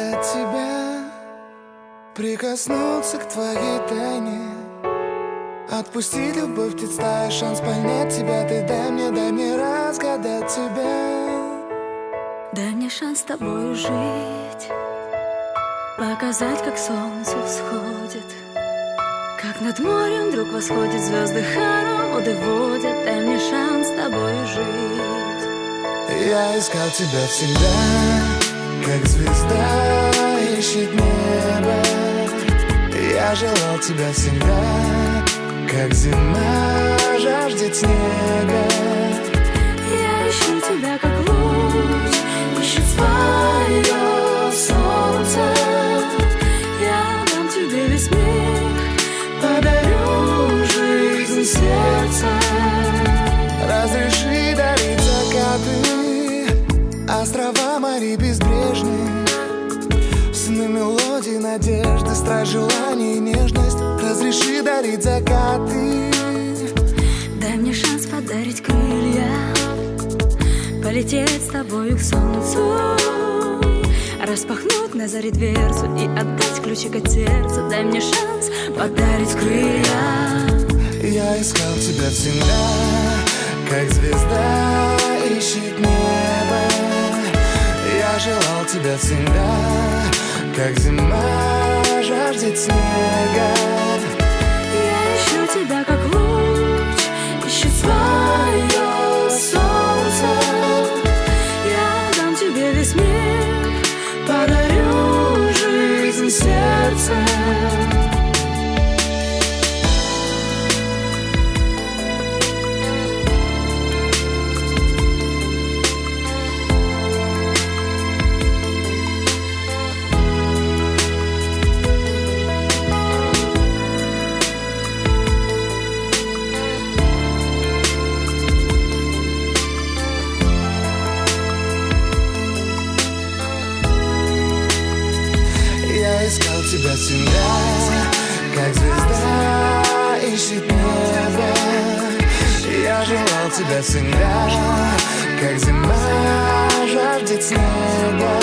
загадать тебя, прикоснуться к твоей тайне, отпустить любовь, ведь дай шанс понять тебя. Ты дай мне разгадать тебя. Дай мне шанс с тобою жить, показать, как солнце всходит, как над морем вдруг восходят звезды, хороводы водят. Дай мне шанс с тобою жить. Я искал тебя всегда, как звезда ищет небо. Я желал тебя всегда, как зима жаждет снега. Я ищу тебя, как луч ищет свое солнце. Я дам тебе весь мир, подарю жизнь сердца. Разреши дарить закаты, острова, моря безбрежные, сны, мелодии, надежды, страсть, желание и нежность. Разреши дарить закаты. Дай мне шанс подарить крылья, полететь с тобою к солнцу, распахнуть на заре дверцу и отдать ключик от сердца. Дай мне шанс подарить крылья. Я искал тебя всегда, как звезда ищет небо. Я желал тебя всегда, как зима жаждет снега. Я ищу тебя, как луч ищет свое солнце. Я дам тебе весь мир, подарю жизнь сердца. Я искал тебя всегда, как звезда ищет небо. Я желал тебя всегда, как зима жаждет снега.